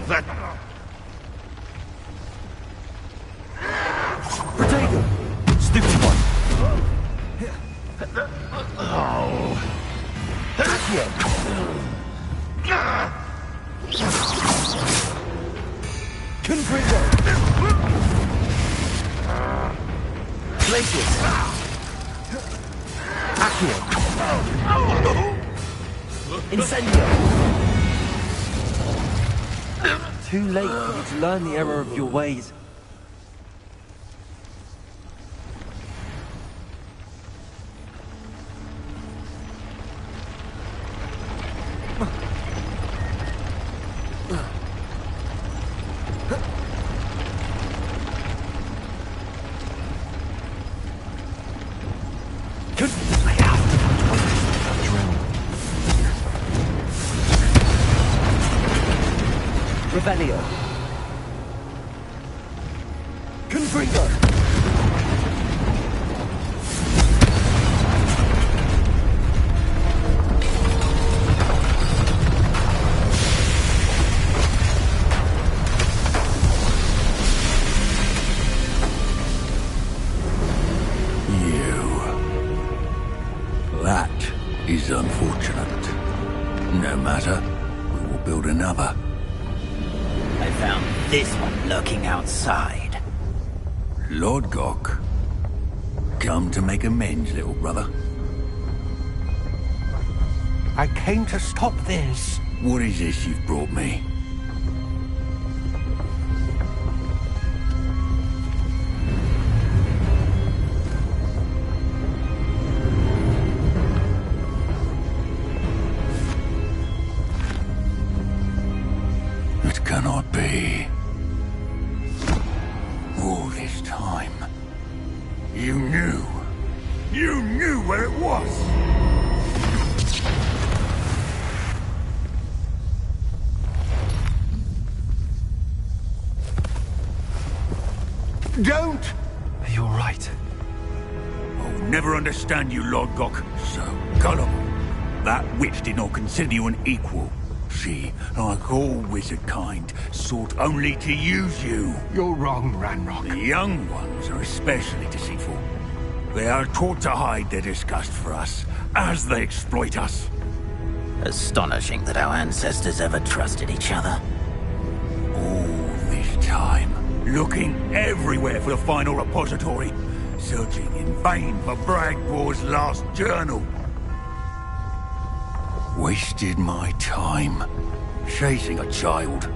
That... Protego! Snoopy one! Accio! Confringo! Glacius! Accio! Incendio! Too late for you to learn the error of your ways. Revelio. Confringo. That is unfortunate. No matter, we will build another. I found this one lurking outside. Lord Gok, come to make amends, little brother. I came to stop this. What is this you've brought me? It cannot be. All this time, you knew. You knew where it was! Don't! Are you alright? I'll never understand you, Lord Gok. So gullible. That witch did not consider you an equal. She, like all wizard kind, sought only to use you. You're wrong, Ranrock. The young ones are especially deceitful. They are taught to hide their disgust for us, as they exploit us. Astonishing that our ancestors ever trusted each other. All this time, looking everywhere for the final repository, searching in vain for Bragbor's last journal. Wasted my time, chasing a child.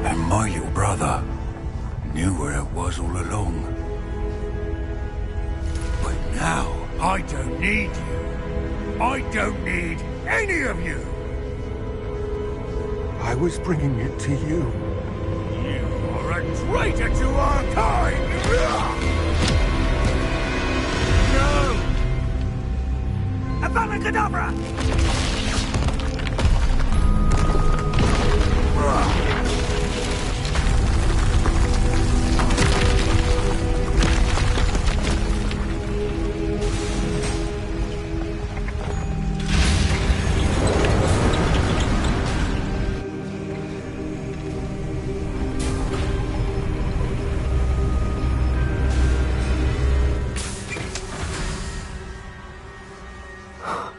And my little brother knew where it was all along. But now, I don't need you. I don't need any of you. I was bringing it to you. You are a traitor to our kind! No! Avada Kedavra!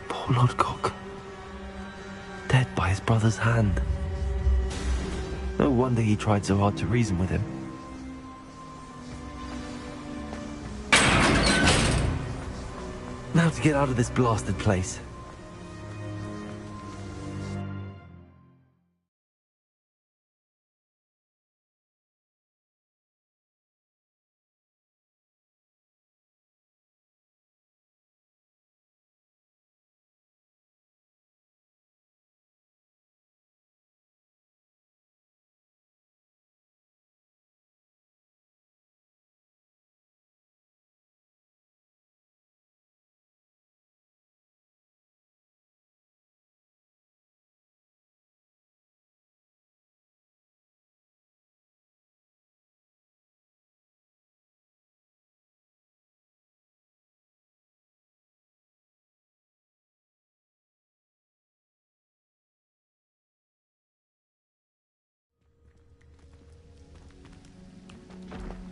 Poor Lord Gok. Dead by his brother's hand. No wonder he tried so hard to reason with him. Now to get out of this blasted place.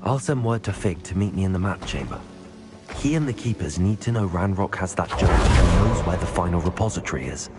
I'll send word to Fig to meet me in the map chamber. He and the Keepers need to know Ranrock has that journal and knows where the final repository is.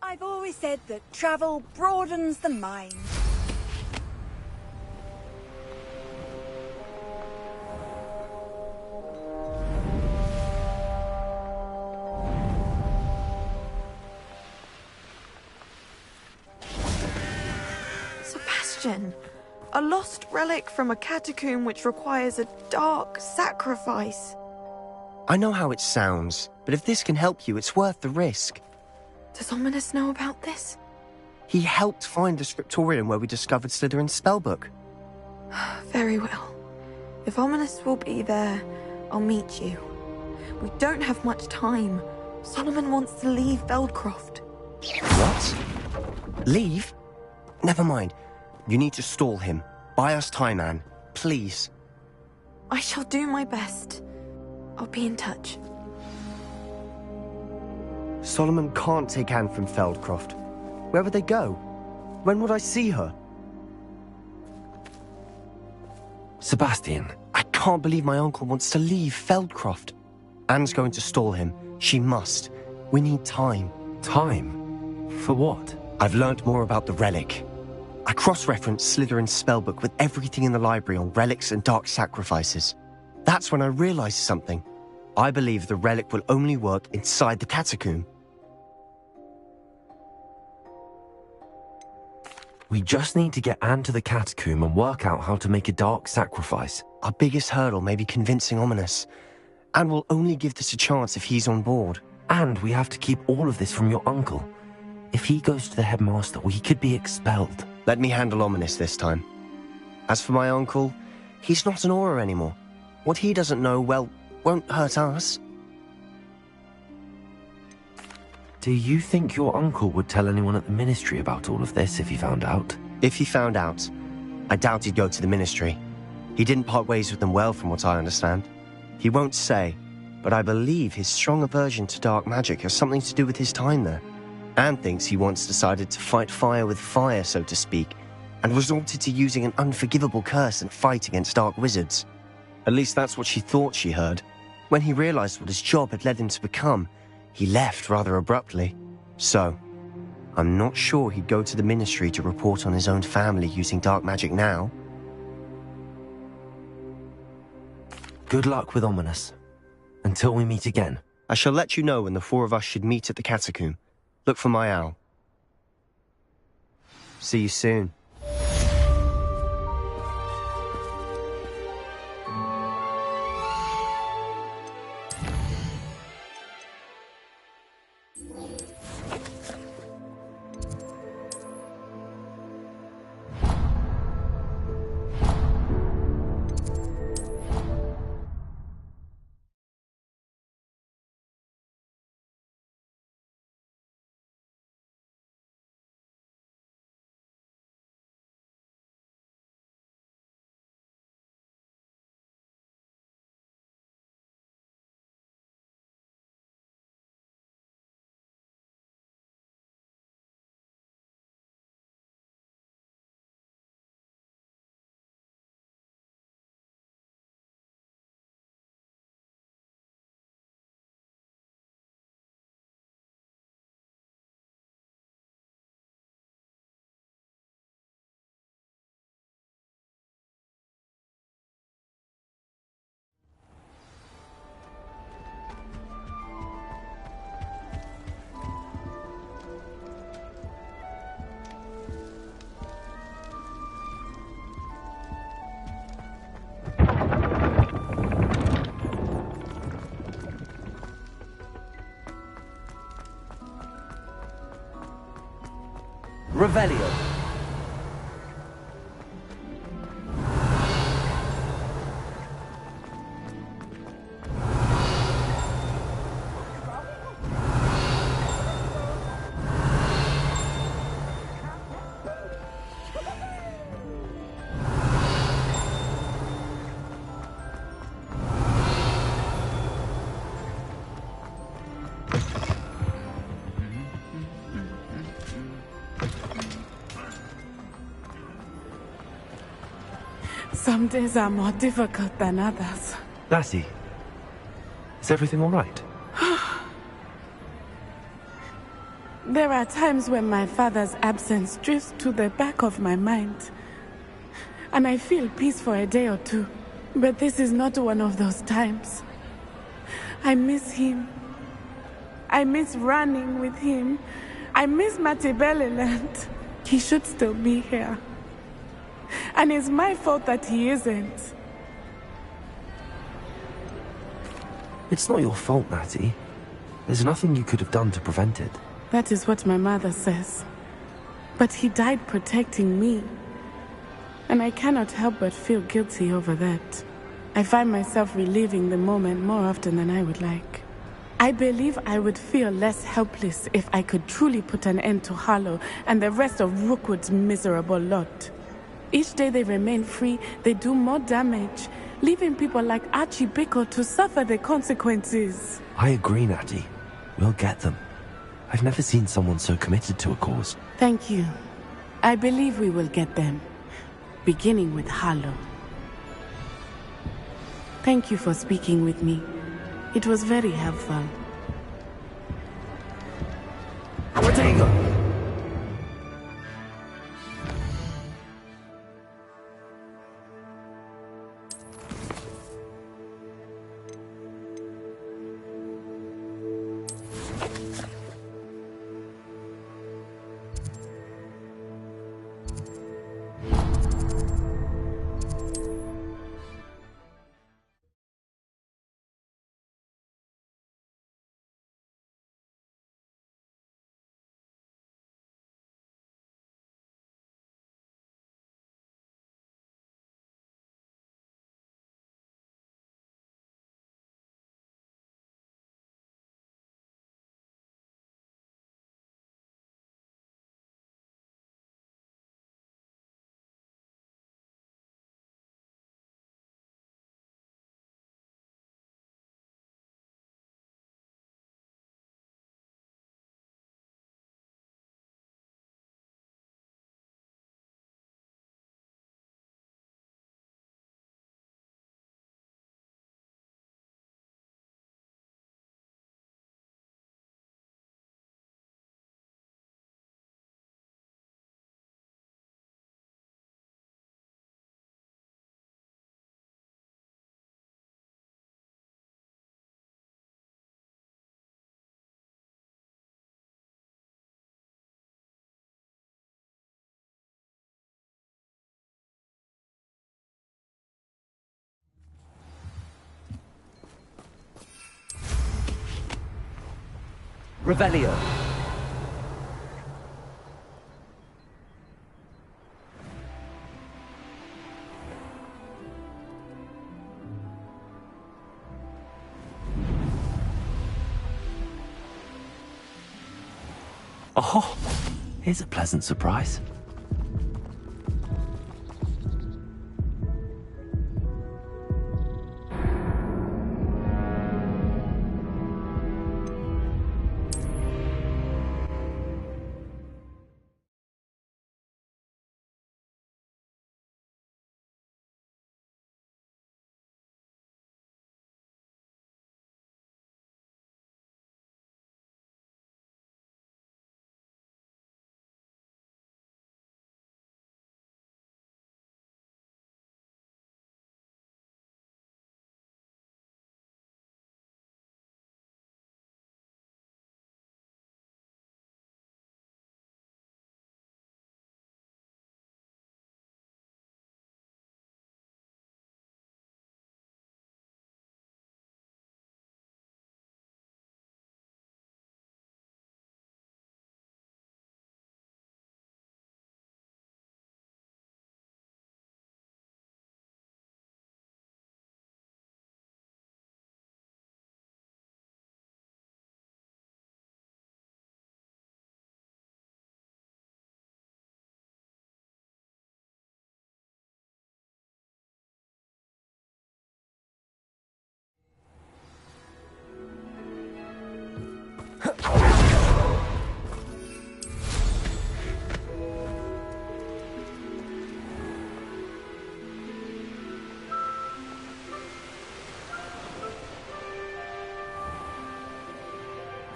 I've always said that travel broadens the mind. Sebastian, a lost relic from a catacomb which requires a dark sacrifice. I know how it sounds, but if this can help you, it's worth the risk. Does Ominis know about this? He helped find the scriptorium where we discovered Slytherin's spellbook. Very well. If Ominis will be there, I'll meet you. We don't have much time. Solomon wants to leave Feldcroft. What? Leave? Never mind. You need to stall him. Buy us time, Anne. Please. I shall do my best. I'll be in touch. Solomon can't take Anne from Feldcroft. Where would they go? When would I see her? Sebastian. I can't believe my uncle wants to leave Feldcroft. Anne's going to stall him. She must. We need time. Time? For what? I've learned more about the relic. I cross-referenced Slytherin's spellbook with everything in the library on relics and dark sacrifices. That's when I realized something. I believe the relic will only work inside the catacomb. We just need to get Anne to the catacomb and work out how to make a dark sacrifice. Our biggest hurdle may be convincing Ominis. Anne will only give this a chance if he's on board. And we have to keep all of this from your uncle. If he goes to the headmaster, we could be expelled. Let me handle Ominis this time. As for my uncle, he's not an Auror anymore. What he doesn't know, well, won't hurt us. Do you think your uncle would tell anyone at the Ministry about all of this if he found out? If he found out, I doubt he'd go to the Ministry. He didn't part ways with them well, from what I understand. He won't say, but I believe his strong aversion to dark magic has something to do with his time there. Anne thinks he once decided to fight fire with fire, so to speak, and resorted to using an unforgivable curse and fight against dark wizards. At least that's what she thought she heard. When he realized what his job had led him to become, he left rather abruptly. So, I'm not sure he'd go to the Ministry to report on his own family using dark magic now. Good luck with Ominis. Until we meet again. I shall let you know when the four of us should meet at the catacomb. Look for my owl. See you soon. Revelio. Some days are more difficult than others. Lassie, is everything all right? There are times when my father's absence drifts to the back of my mind, and I feel peace for a day or two. But this is not one of those times. I miss him. I miss running with him. I miss Matabeleland. He should still be here. And it's my fault that he isn't. It's not your fault, Natty. There's nothing you could have done to prevent it. That is what my mother says. But he died protecting me. And I cannot help but feel guilty over that. I find myself reliving the moment more often than I would like. I believe I would feel less helpless if I could truly put an end to Harlow and the rest of Rookwood's miserable lot. Each day they remain free, they do more damage, leaving people like Archie Bickle to suffer the consequences. I agree, Natty. We'll get them. I've never seen someone so committed to a cause. Thank you. I believe we will get them. Beginning with Harlow. Thank you for speaking with me. It was very helpful. Ortega! Revelio. Oh, here's a pleasant surprise.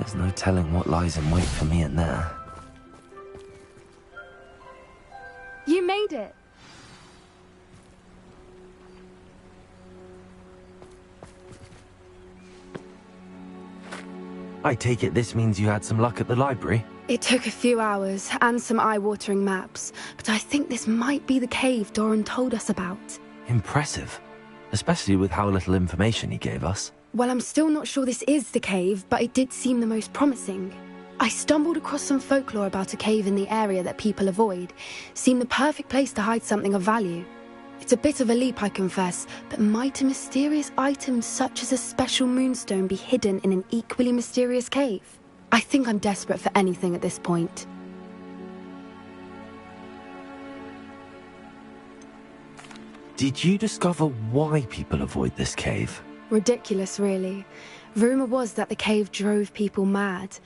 There's no telling what lies in wait for me in there. You made it! I take it this means you had some luck at the library? It took a few hours and some eye-watering maps, but I think this might be the cave Doran told us about. Impressive. Especially with how little information he gave us. Well, I'm still not sure this is the cave, but it did seem the most promising. I stumbled across some folklore about a cave in the area that people avoid. Seemed the perfect place to hide something of value. It's a bit of a leap, I confess, but might a mysterious item such as a special moonstone be hidden in an equally mysterious cave? I think I'm desperate for anything at this point. Did you discover why people avoid this cave? Ridiculous, really. Rumor was that the cave drove people mad.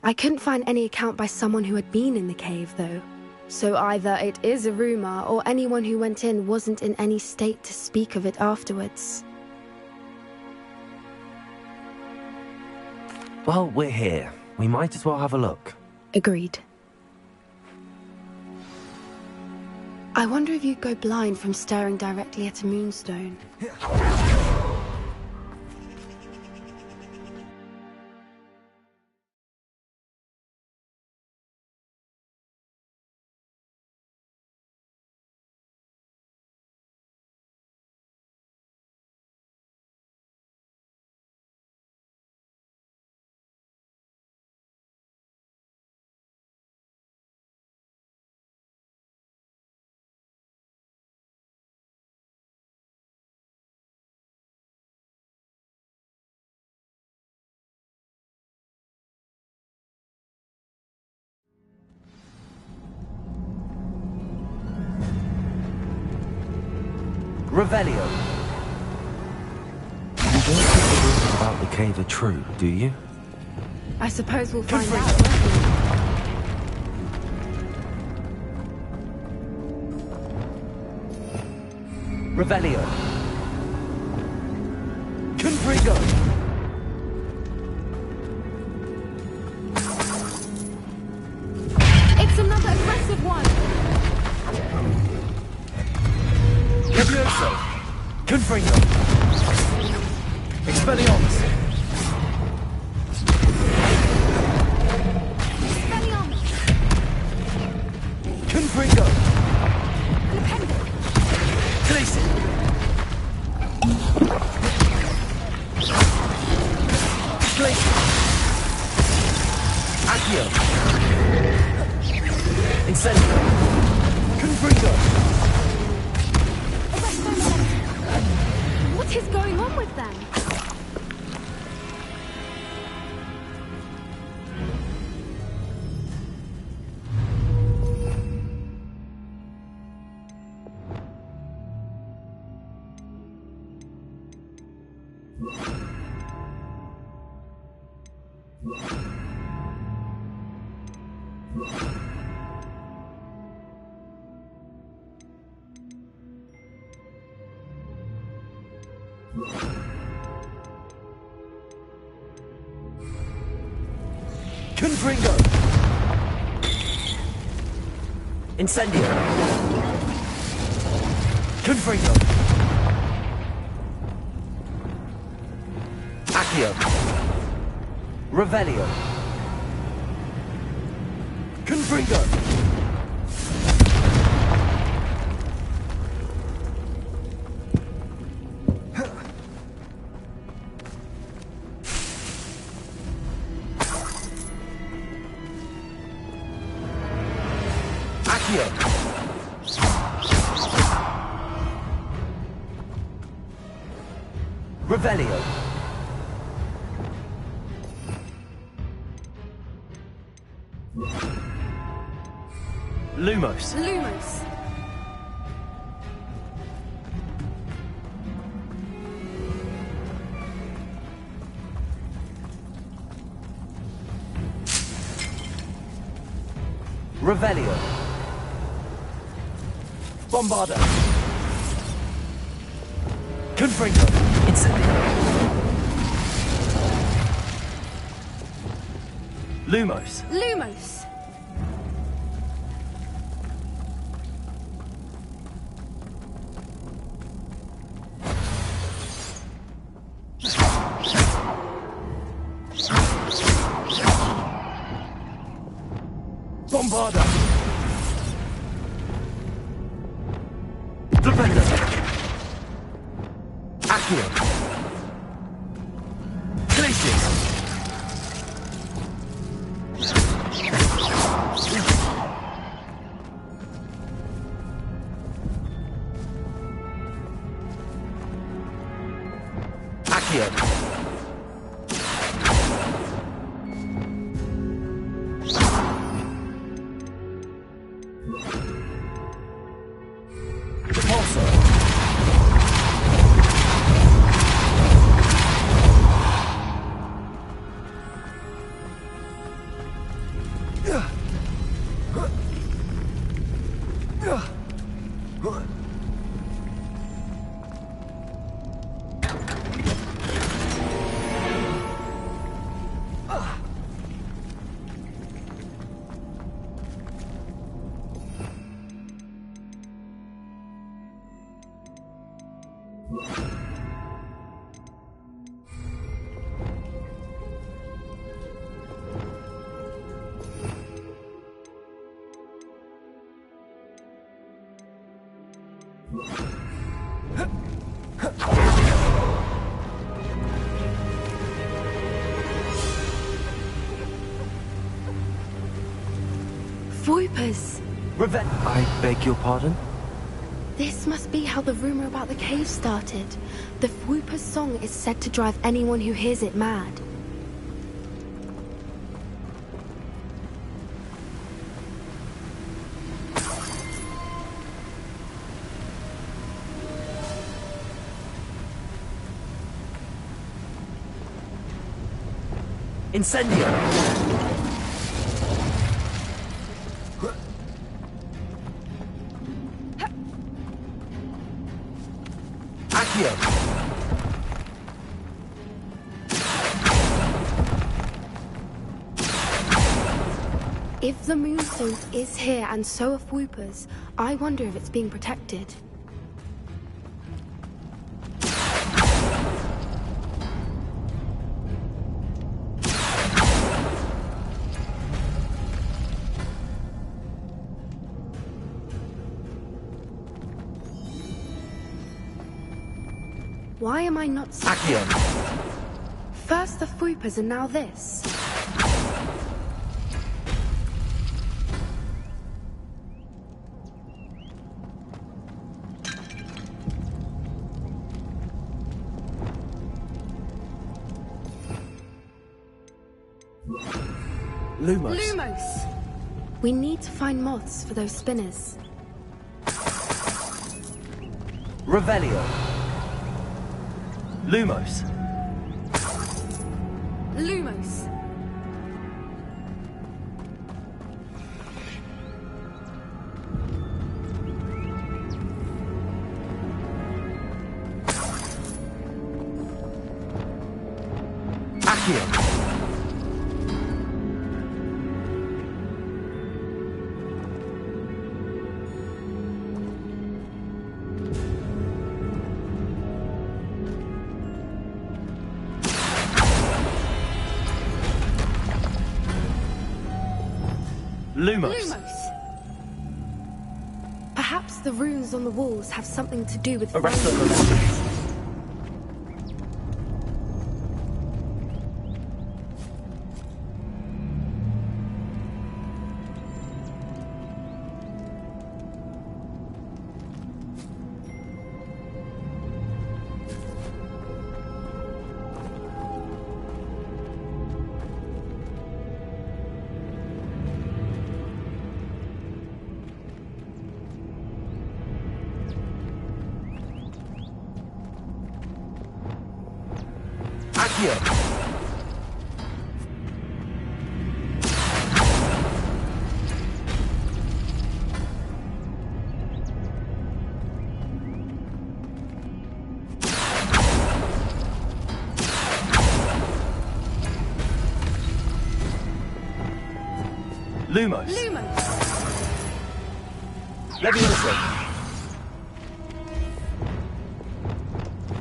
I couldn't find any account by someone who had been in the cave, though. So either it is a rumor, or anyone who went in wasn't in any state to speak of it afterwards. Well, we're here. We might as well have a look. Agreed. I wonder if you'd go blind from staring directly at a moonstone. Revelio. You don't think the rumors about the cave are true, do you? I suppose we'll find out, won't we? Revelio. Confringo. It's another aggressive one! Levioso! Confringo! Expelliarmus! Expelliarmus! Confringo! Dependent! Glacier! Glacier! Accio! Incendio! Confringo! What is going on with them? Confringo! Incendio! Confringo! Accio! Revelio! Confringo! Accio! Revelio! Lumos! Lumos! Revelio! Bombarda! Confringo! Incendio! Lumos. Lumos! Bombarda! Defender! Accio! Glacius! Accio! Voipers! I beg your pardon? This must be how the rumor about the cave started. The Voipers' song is said to drive anyone who hears it mad. Incendio! Accio! If the Moonstone is here and so are Voipers, I wonder if it's being protected. Why am I not seeing? Accio! First the Voipers and now this. Lumos. Lumos! We need to find moths for those spinners. Revelio. Lumos. Lumos! Accio. Lumos. Lumos! Perhaps the runes on the walls have something to do with Arrest the finding Lumos. Accio. Lumos. Lumos! Leviosa.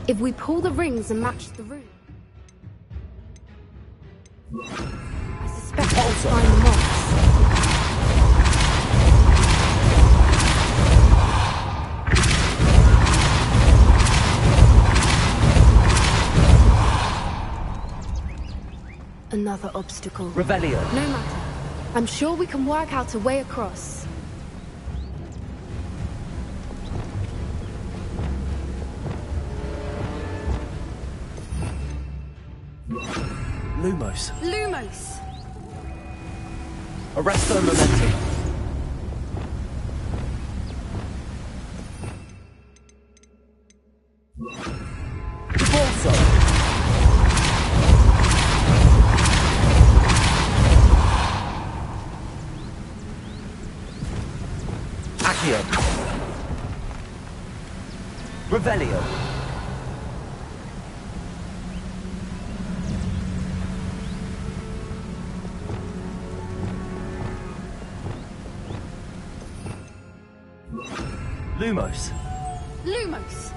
If we pull the rings and match the rune, I suspect we'll find the moss. Another obstacle. Revelio. No matter. I'm sure we can work out a way across. Lumos. Lumos! Arresto Momentum. Debalso. Accio. Revelio. Lumos. Lumos!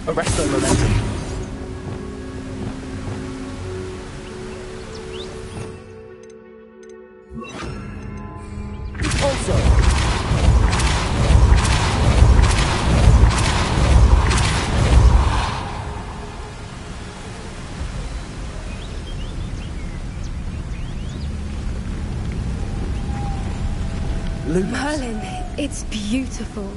Arresto Momentum. Also. Lumos. Merlin, it's beautiful.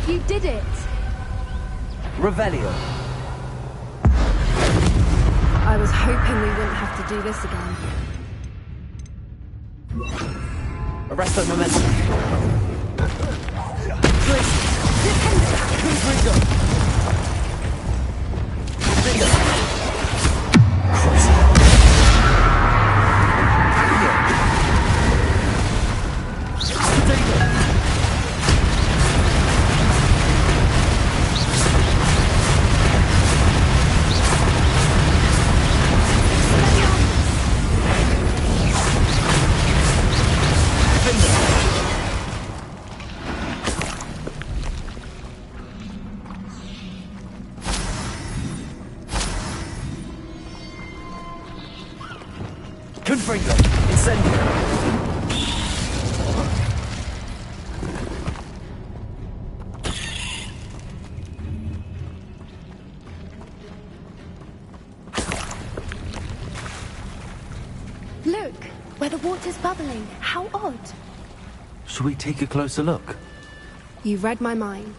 You did it! Revelio. I was hoping we wouldn't have to do this again. Arresto Momentum. Confringo. Incendio. Look, where the water's bubbling. How odd. Should we take a closer look? You read my mind.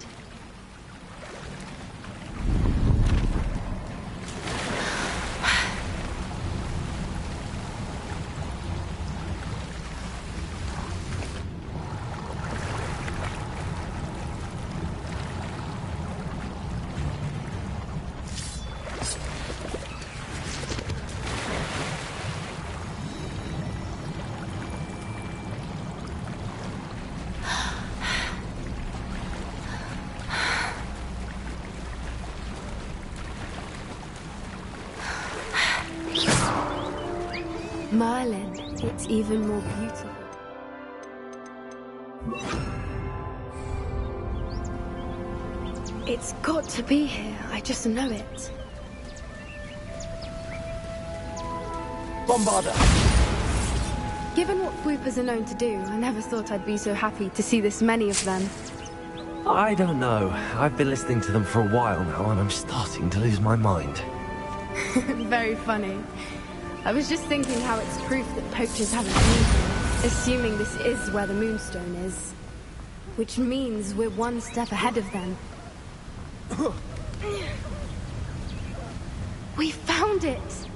Merlin, it's even more beautiful. It's got to be here, I just know it. Bombarda. Given what Fwoopers are known to do, I never thought I'd be so happy to see this many of them. I don't know. I've been listening to them for a while now, and I'm starting to lose my mind. Very funny. I was just thinking how it's proof that poachers haven't moved, assuming this is where the Moonstone is. which means we're one step ahead of them. We found it!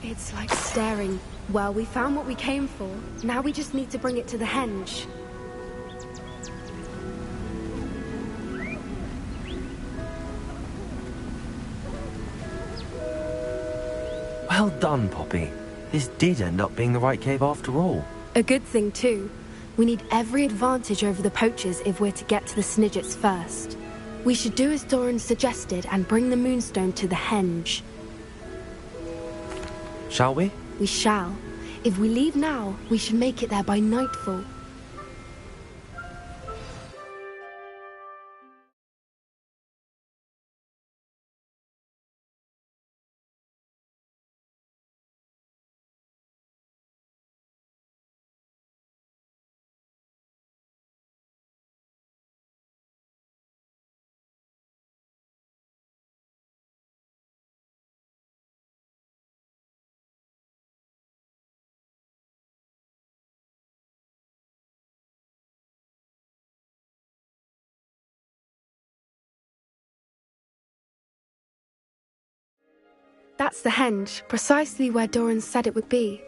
It's like staring. Well, we found what we came for. Now we just need to bring it to the henge. Well done, Poppy. This did end up being the right cave after all. A good thing, too. We need every advantage over the poachers if we're to get to the Snidgets first. We should do as Doran suggested and bring the Moonstone to the henge. Shall we? We shall. If we leave now, we should make it there by nightfall. That's the henge, precisely where Doran said it would be.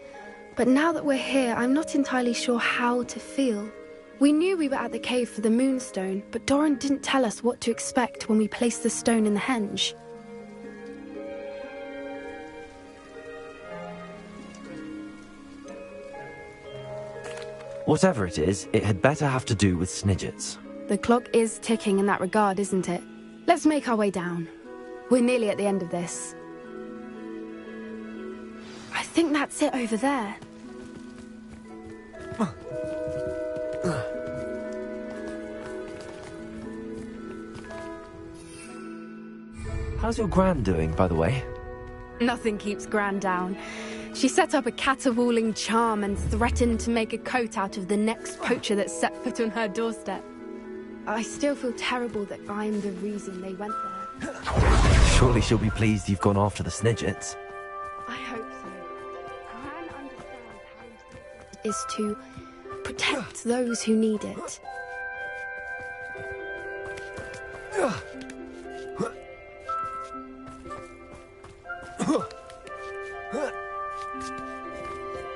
But now that we're here, I'm not entirely sure how to feel. We knew we were at the cave for the Moonstone, but Doran didn't tell us what to expect when we placed the stone in the henge. Whatever it is, it had better have to do with Snidgets. The clock is ticking in that regard, isn't it? Let's make our way down. We're nearly at the end of this. I think that's it over there. How's your Gran doing, by the way? Nothing keeps Gran down. She set up a caterwauling charm and threatened to make a coat out of the next poacher that set foot on her doorstep. I still feel terrible that I'm the reason they went there. Surely she'll be pleased you've gone after the Snidgets. I hope so. Gran understands how important it is to protect those who need it.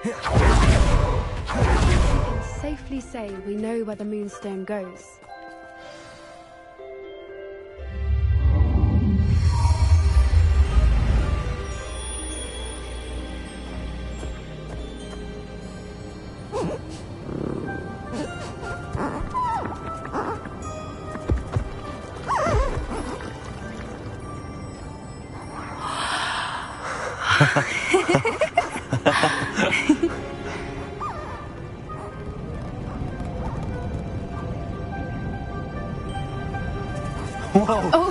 We can safely say we know where the Moonstone goes. Whoa! Oh.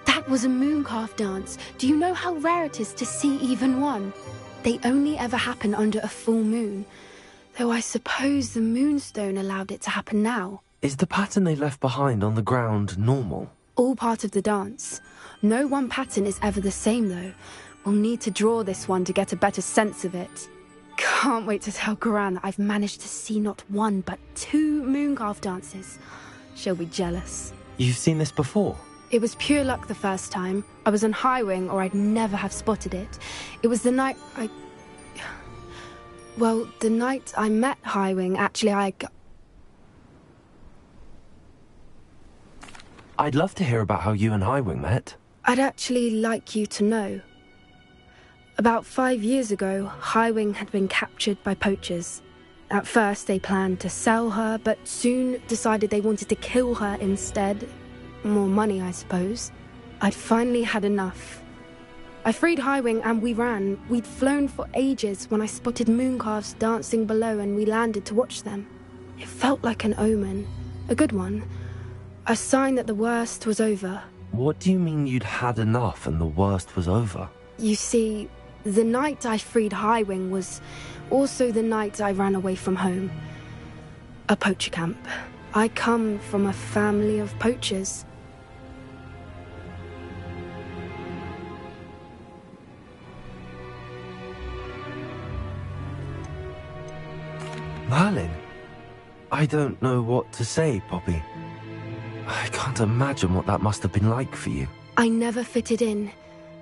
That was a mooncalf dance. Do you know how rare it is to see even one? They only ever happen under a full moon. Though I suppose the Moonstone allowed it to happen now. Is the pattern they left behind on the ground normal? All part of the dance. No one pattern is ever the same, though. We'll need to draw this one to get a better sense of it. Can't wait to tell Gran that I've managed to see not one, but 2 mooncalf dances. She'll be jealous. You've seen this before? It was pure luck the first time. I was on Highwing, or I'd never have spotted it. It was the night Well, the night I met Highwing, actually, I'd love to hear about how you and Highwing met. I'd actually like you to know. About 5 years ago, Highwing had been captured by poachers. At first, they planned to sell her, but soon decided they wanted to kill her instead. More money, I suppose. I'd finally had enough. I freed Highwing and we ran. We'd flown for ages when I spotted mooncalves dancing below and we landed to watch them. It felt like an omen. A good one. A sign that the worst was over. What do you mean you'd had enough and the worst was over? You see, the night I freed Highwing was also the night I ran away from home. A poacher camp. I come from a family of poachers. Merlin? I don't know what to say, Poppy. I can't imagine what that must have been like for you. I never fitted in,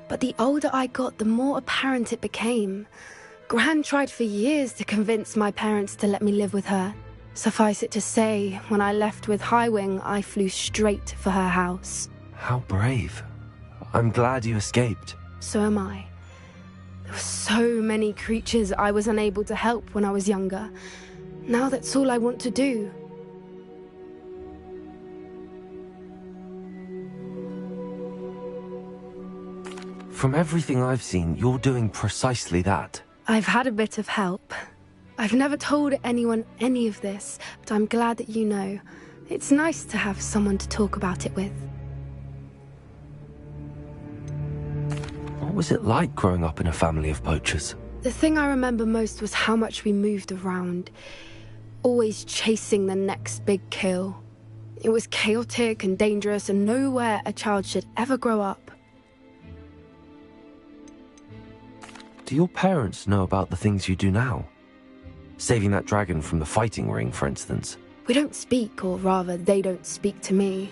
but the older I got, the more apparent it became. Gran tried for years to convince my parents to let me live with her. Suffice it to say, when I left with Highwing, I flew straight for her house. How brave. I'm glad you escaped. So am I. There were so many creatures I was unable to help when I was younger. Now that's all I want to do. From everything I've seen, you're doing precisely that. I've had a bit of help. I've never told anyone any of this, but I'm glad that you know. It's nice to have someone to talk about it with. What was it like growing up in a family of poachers? The thing I remember most was how much we moved around, always chasing the next big kill. It was chaotic and dangerous, and nowhere a child should ever grow up. Do your parents know about the things you do now? Saving that dragon from the fighting ring, for instance. We don't speak, or rather, they don't speak to me.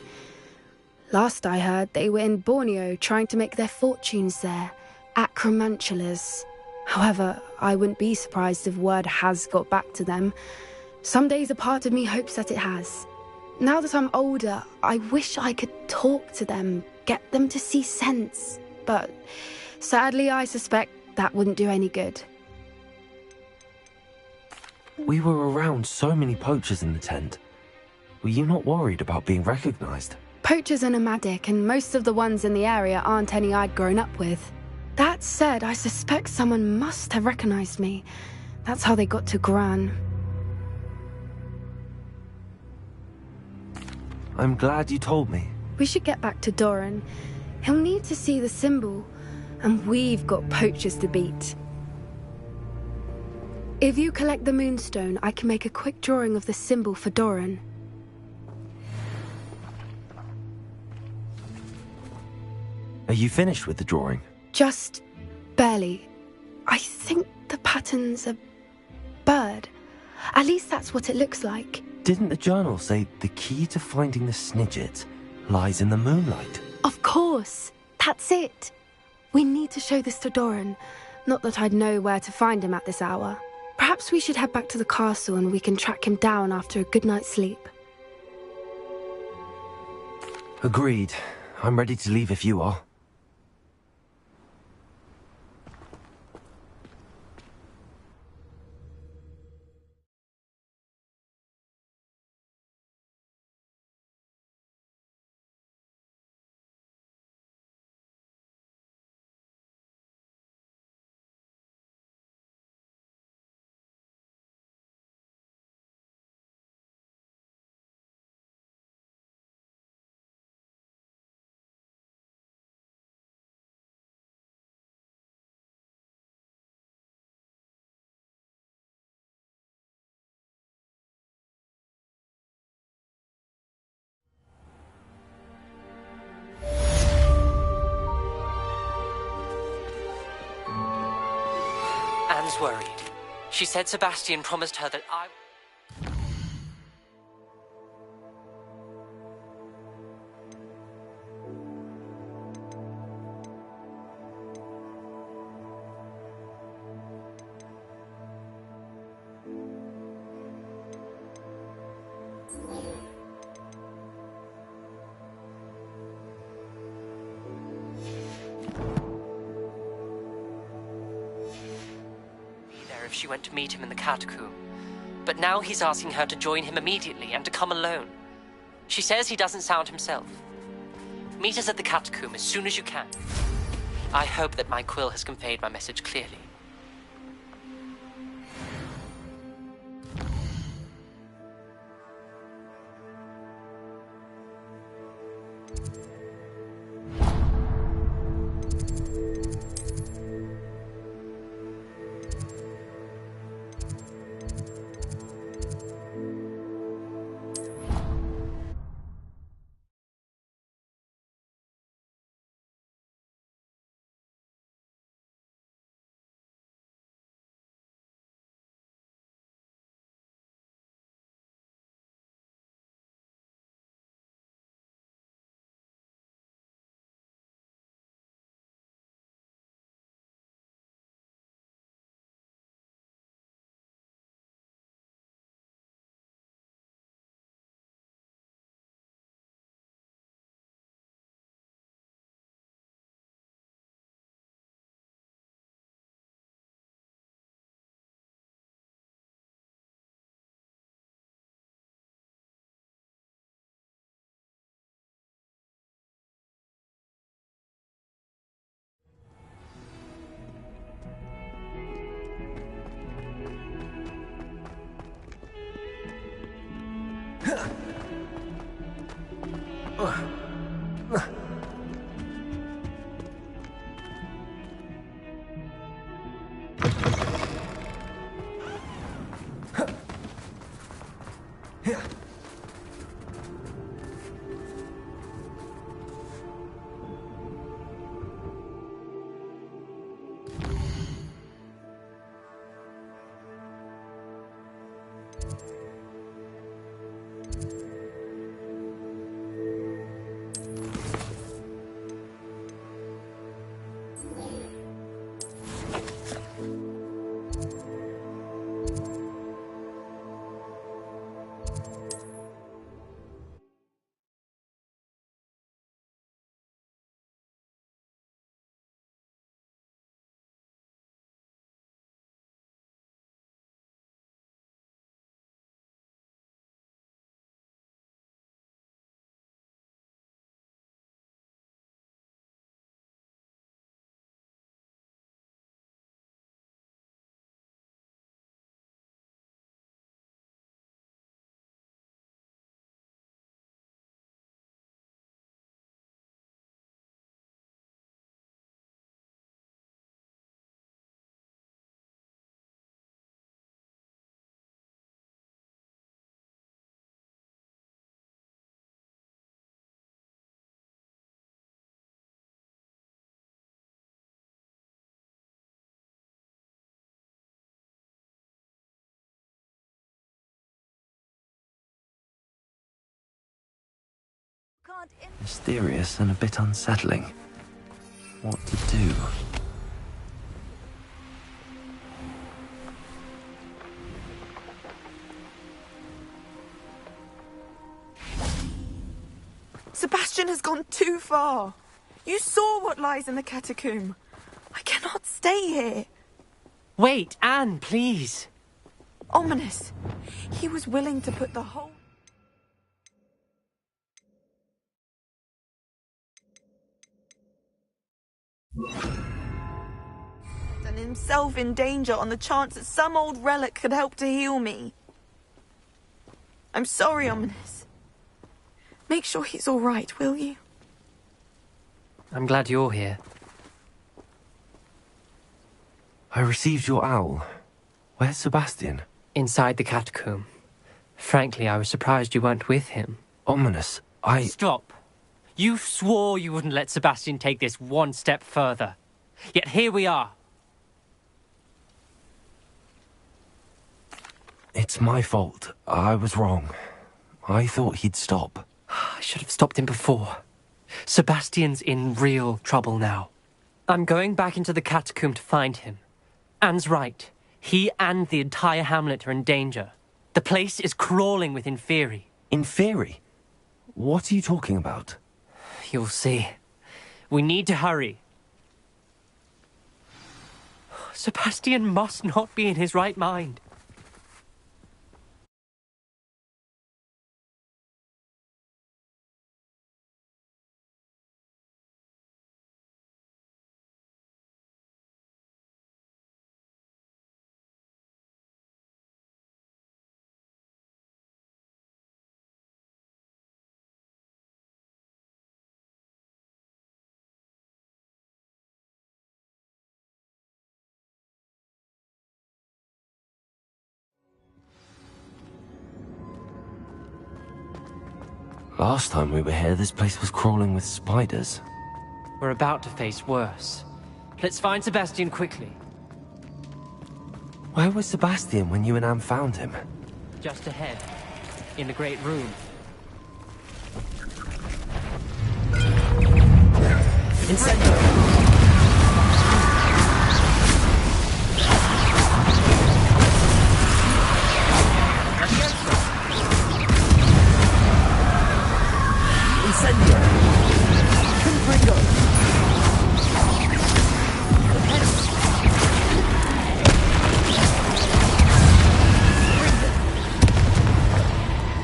Last I heard, they were in Borneo trying to make their fortunes there, acromantulas. However, I wouldn't be surprised if word has got back to them. Some days a part of me hopes that it has. Now that I'm older, I wish I could talk to them, get them to see sense. But sadly, I suspect that wouldn't do any good. We were around so many poachers in the tent. Were you not worried about being recognized? Poachers are nomadic, and most of the ones in the area aren't any I'd grown up with. That said, I suspect someone must have recognized me. That's how they got to Gran. I'm glad you told me. We should get back to Doran. He'll need to see the symbol, and we've got poachers to beat. If you collect the Moonstone, I can make a quick drawing of the symbol for Doran. Are you finished with the drawing? Just barely. I think the pattern's a bird. At least that's what it looks like. Didn't the journal say the key to finding the Snidget lies in the moonlight? Of course. That's it. We need to show this to Doran. Not that I'd know where to find him at this hour. Perhaps we should head back to the castle and we can track him down after a good night's sleep. Agreed. I'm ready to leave if you are. Anne's worried. She said Sebastian promised her that I... if she went to meet him in the catacomb. But now he's asking her to join him immediately and to come alone. She says he doesn't sound himself. Meet us at the catacomb as soon as you can. I hope that my quill has conveyed my message clearly. Mysterious and a bit unsettling. What to do? Sebastian has gone too far. You saw what lies in the catacomb. I cannot stay here. Wait, Anne, please. Ominous. He was willing to put the whole... and himself in danger on the chance that some old relic could help to heal me. I'm sorry, Ominous. Make sure he's all right, will you? I'm glad you're here. I received your owl. Where's Sebastian? Inside the catacomb. Frankly, I was surprised you weren't with him. Ominous, Stop. You swore you wouldn't let Sebastian take this one step further. Yet here we are. It's my fault. I was wrong. I thought he'd stop. I should have stopped him before. Sebastian's in real trouble now. I'm going back into the catacomb to find him. Anne's right. He and the entire hamlet are in danger. The place is crawling with Inferi. Inferi? What are you talking about? You'll see. We need to hurry. Sebastian must not be in his right mind. Last time we were here, this place was crawling with spiders. We're about to face worse. Let's find Sebastian quickly. Where was Sebastian when you and Anne found him? Just ahead, in the Great Room. Incendio! Incendio! Confringo!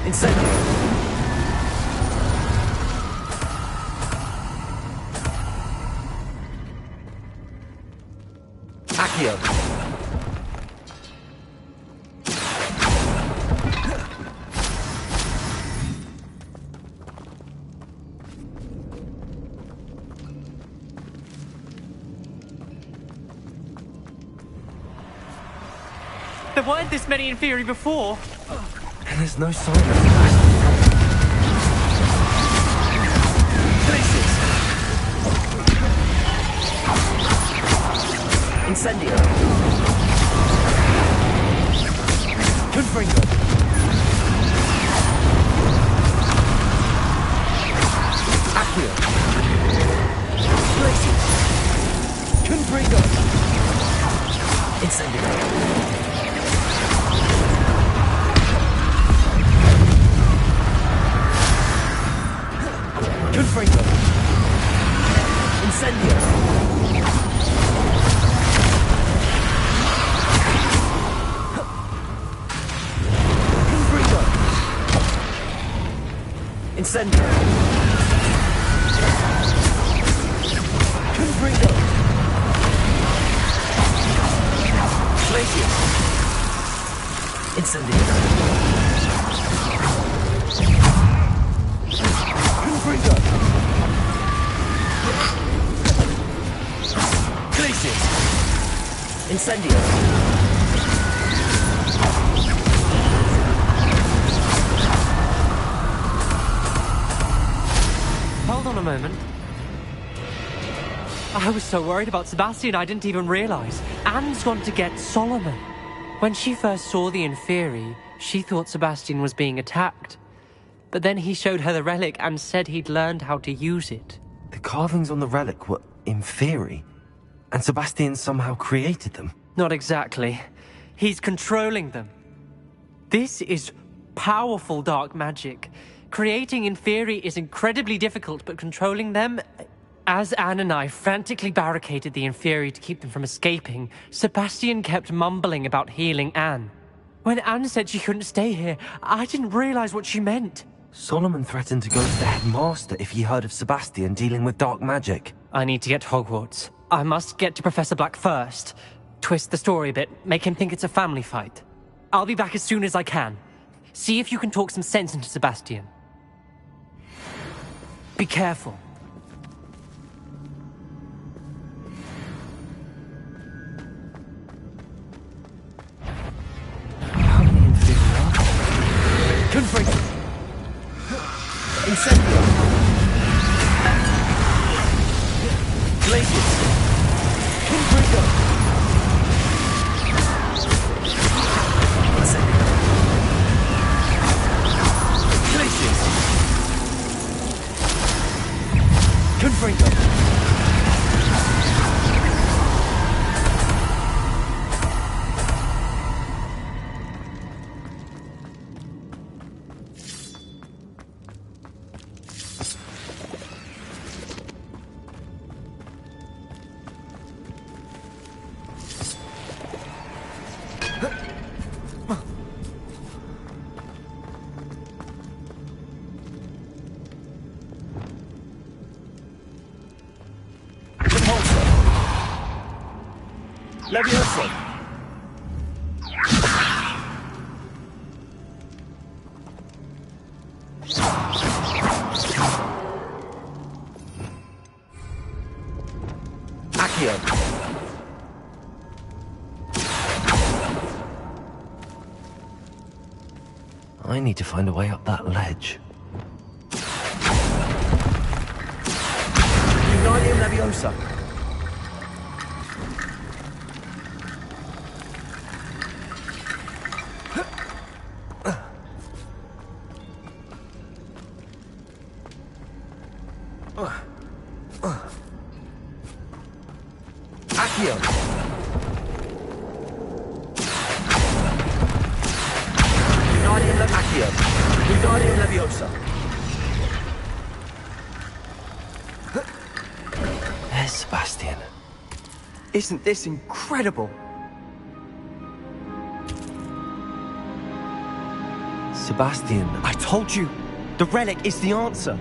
Incendio! Accio! There weren't this many Inferi before. And there's no sign of that. Incendio. Confringo. Accio. Glacius. Confringo. Incendio. Confringo. Incendio. Incendio. Confringo. Glacius. Incendio. Confringo. Glacius. Incendio. Hold on a moment. I was so worried about Sebastian I didn't even realize. Anne's gone to get Solomon. When she first saw the Inferi, she thought Sebastian was being attacked. But then he showed her the relic and said he'd learned how to use it. The carvings on the relic were Inferi, and Sebastian somehow created them. Not exactly. He's controlling them. This is powerful dark magic. Creating Inferi is incredibly difficult, but controlling them... As Anne and I frantically barricaded the Inferi to keep them from escaping, Sebastian kept mumbling about healing Anne. When Anne said she couldn't stay here, I didn't realize what she meant. Solomon threatened to go to the headmaster if he heard of Sebastian dealing with dark magic. I need to get to Hogwarts. I must get to Professor Black first. Twist the story a bit, make him think it's a family fight. I'll be back as soon as I can. See if you can talk some sense into Sebastian. Be careful. How many Inferi are there? Confringo. Incendio. Glacius. Confringo. Incendio. Glacius. Confringo. Leviosa. Accio. I need to find a way up that ledge. Wingardium Leviosa. Accio. Wingardium Leviosa. There's Sebastian. Isn't this incredible? Sebastian. I told you, the relic is the answer.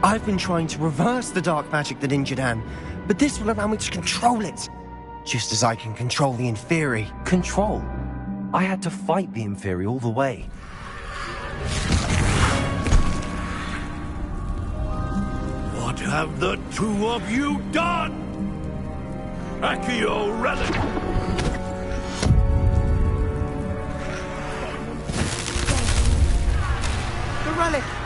I've been trying to reverse the dark magic that injured Anne, but this will allow me to control it. Just as I can control the Inferi. Control? I had to fight the Inferi all the way. What have the two of you done? Accio Relic! The relic!